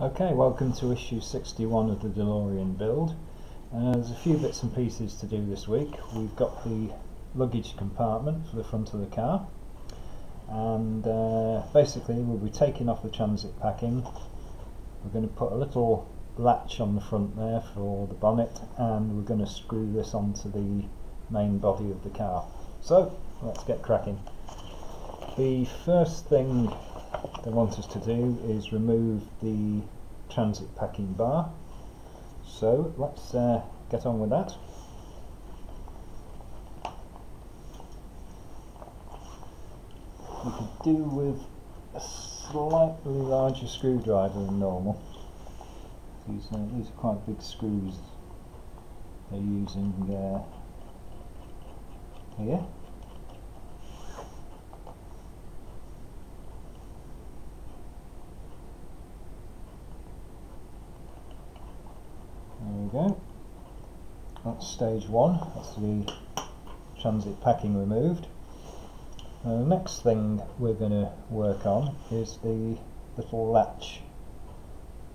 Okay, welcome to issue 61 of the DeLorean build. There's a few bits and pieces to do this week. We've got the luggage compartment for the front of the car, and basically we'll be taking off the transit packing. We're going to put a little latch on the front there for the bonnet, and we're going to screw this onto the main body of the car. So let's get cracking. The first thing they want us to do is remove the transit packing bar, so let's get on with that. We could do with a slightly larger screwdriver than normal. These are quite big screws they're using here. There we go. That's stage one. That's the transit packing removed. The next thing we're going to work on is the little latch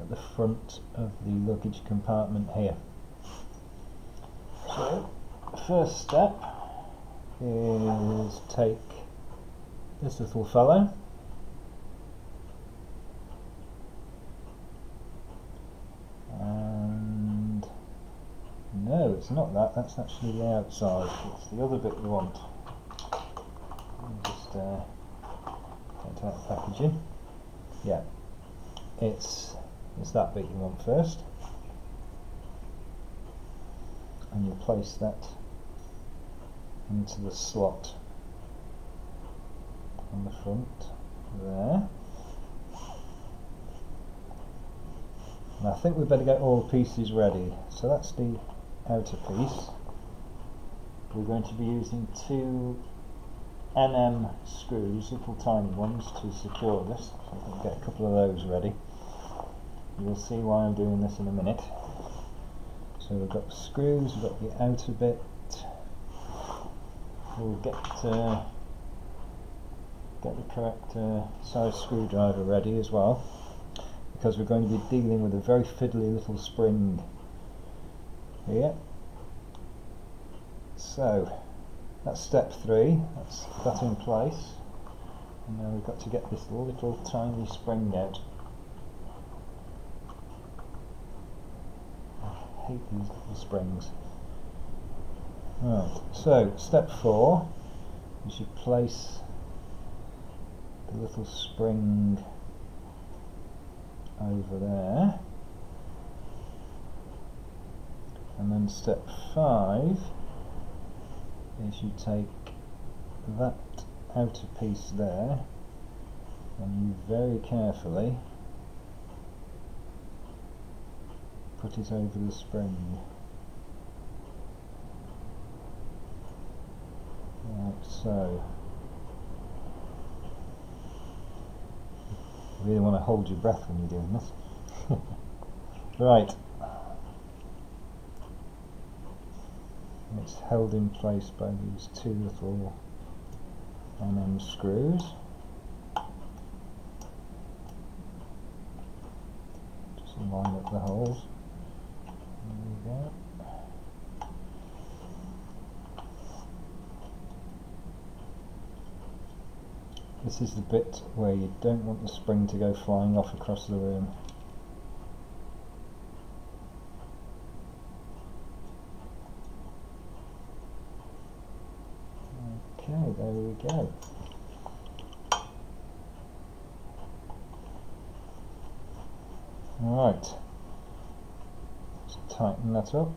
at the front of the luggage compartment here. So the first step is take this little fellow and no, it's not that, that's actually the outside, it's the other bit we want. Just take out the packaging. Yeah, it's that bit you want first, and you place that into the slot on the front there. And I think we better get all the pieces ready. So that's the outer piece. We're going to be using two NM screws, little tiny ones, to secure this. So I'll get a couple of those ready. You'll see why I'm doing this in a minute. So we've got the screws, we've got the outer bit. We'll get the correct size screwdriver ready as well, because we're going to be dealing with a very fiddly little spring here. So that's step 3, that's that in place, and now we've got to get this little tiny spring out. I hate these little springs. Right, so step 4, you should place the little spring over there, and then step 5 is you take that outer piece there and you very carefully put it over the spring. Like so. You really want to hold your breath when you're doing this. Right. It's held in place by these two little NM screws. Just line up the holes. There we go. This is the bit where you don't want the spring to go flying off across the room. Okay, there we go. Alright, let's tighten that up.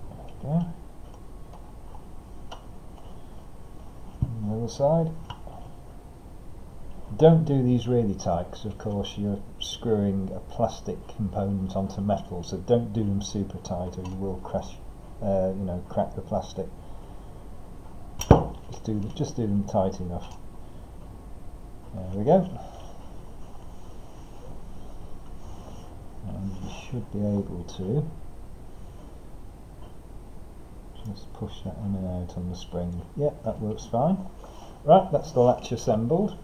There we go. On the other side. Don't do these really tight, because of course you're screwing a plastic component onto metal, so don't do them super tight or you will crash. Crack the plastic. Just do them tight enough. There we go. And you should be able to just push that in and out on the spring. Yeah, that works fine. Right, that's the latch assembled.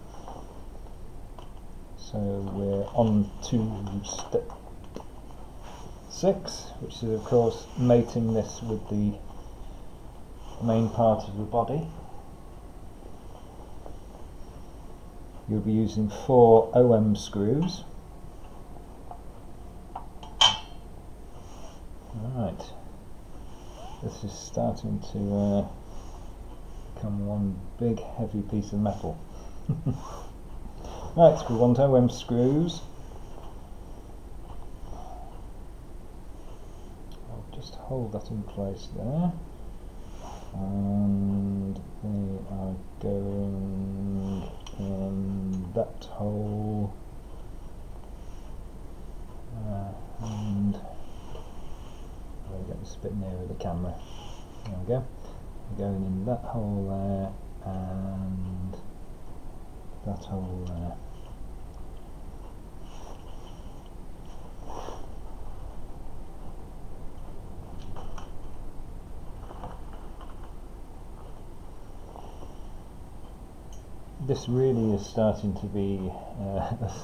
So we're on to step 6, which is of course mating this with the main part of the body. You'll be using 4 OM screws. Right, this is starting to become one big heavy piece of metal. Right, we want OM screws. I'll just hold that in place there, and they are going in that hole, and I'll get this a bit nearer the camera. There we go. They're going in that hole there and that hole there. This really is starting to be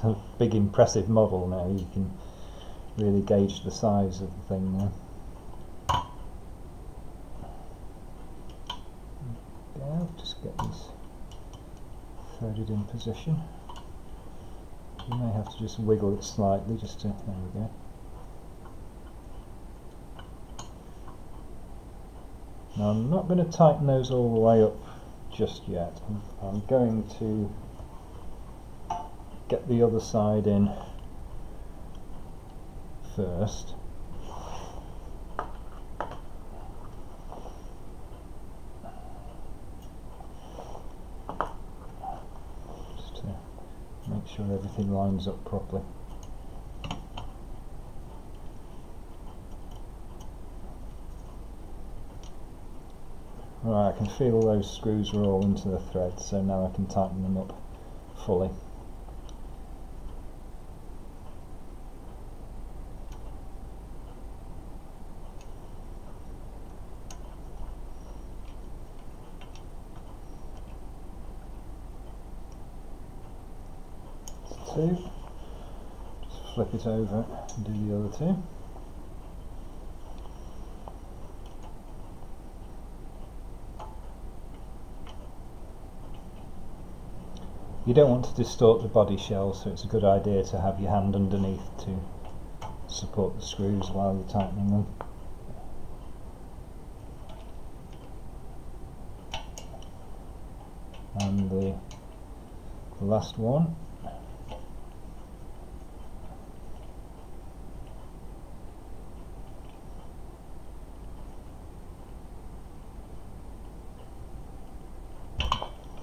a big impressive model now. You can really gauge the size of the thing now. Yeah, just get this threaded in position. You may have to just wiggle it slightly just to, there we go. Now I'm not going to tighten those all the way up just yet. I'm going to get the other side in first. Just to make sure everything lines up properly. Right, I can feel those screws are all into the thread, so now I can tighten them up fully. That's 2. Just flip it over and do the other 2. You don't want to distort the body shell, so it's a good idea to have your hand underneath to support the screws while you're tightening them. And the last one.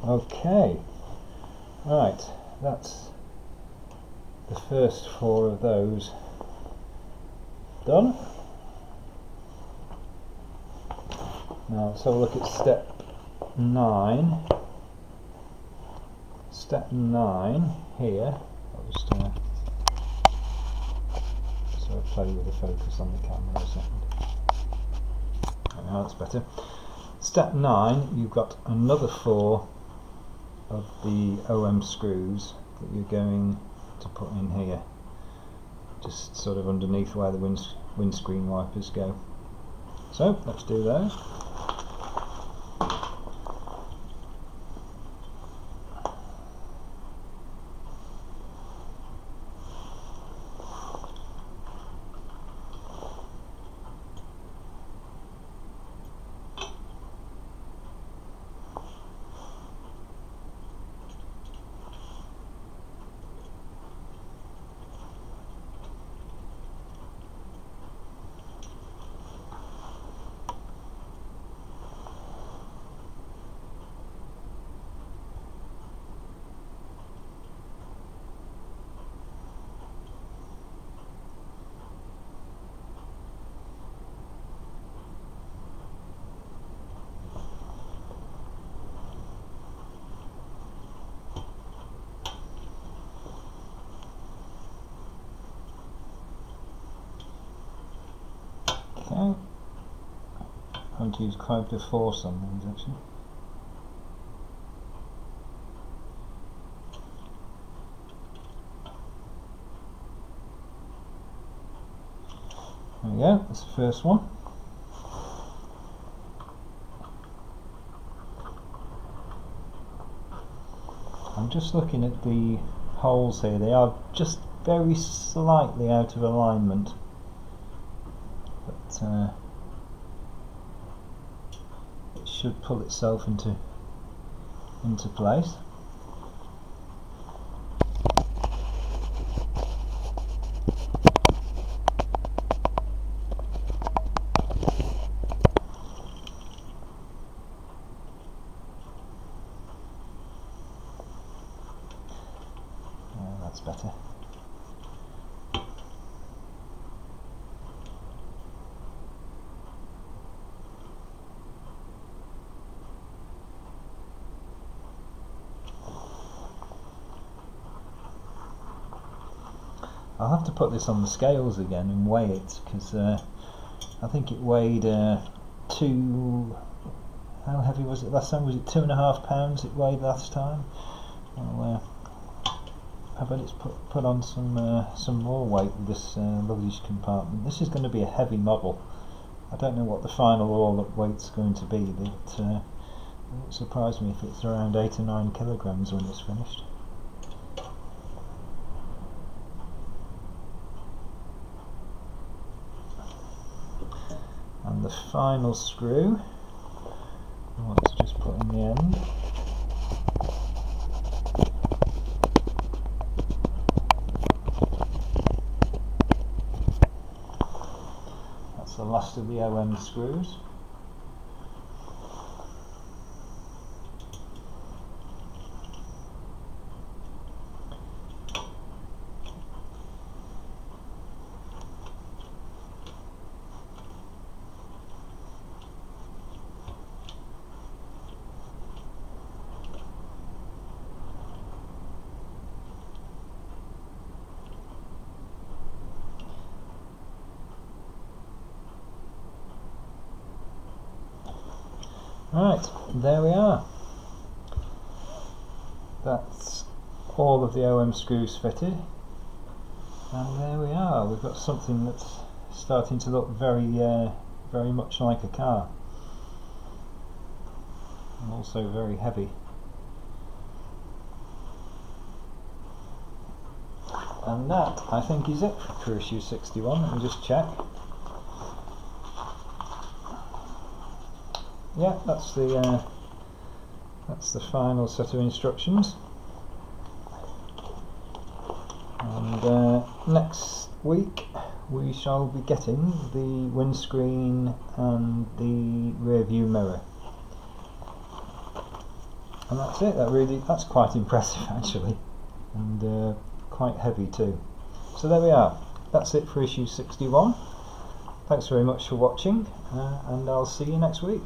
Okay. Right, that's the first 4 of those done. Now let's have a look at step 9. Step 9 here. I'll just sort of play with the focus on the camera a second. Now that's better. Step 9, you've got another 4 of the OM screws that you're going to put in here, just sort of underneath where the windscreen wipers go. So let's do those. Okay. I'm going to use quite a bit of force on these actually. we go, that's the first one. I'm just looking at the holes here, they are just very slightly out of alignment, but it should pull itself into place. That's better. I'll have to put this on the scales again and weigh it, because I think it weighed how heavy was it last time? Was it 2.5 pounds it weighed last time? Well, I bet it's put on some more weight with this luggage compartment. This is going to be a heavy model. I don't know what the final all-up weight's going to be, but it won't surprise me if it's around 8 or 9 kilograms when it's finished. And the final screw, I want to just put in the end. That's the last of the OM screws. Right, there we are. That's all of the OM screws fitted, and there we are. We've got something that's starting to look very much like a car, and also very heavy. And that, I think, is it for issue 61. Let me just check. Yeah, that's the final set of instructions. And next week we shall be getting the windscreen and the rear view mirror. And that's it. That's quite impressive actually, and quite heavy too. So there we are. That's it for issue 61. Thanks very much for watching, and I'll see you next week.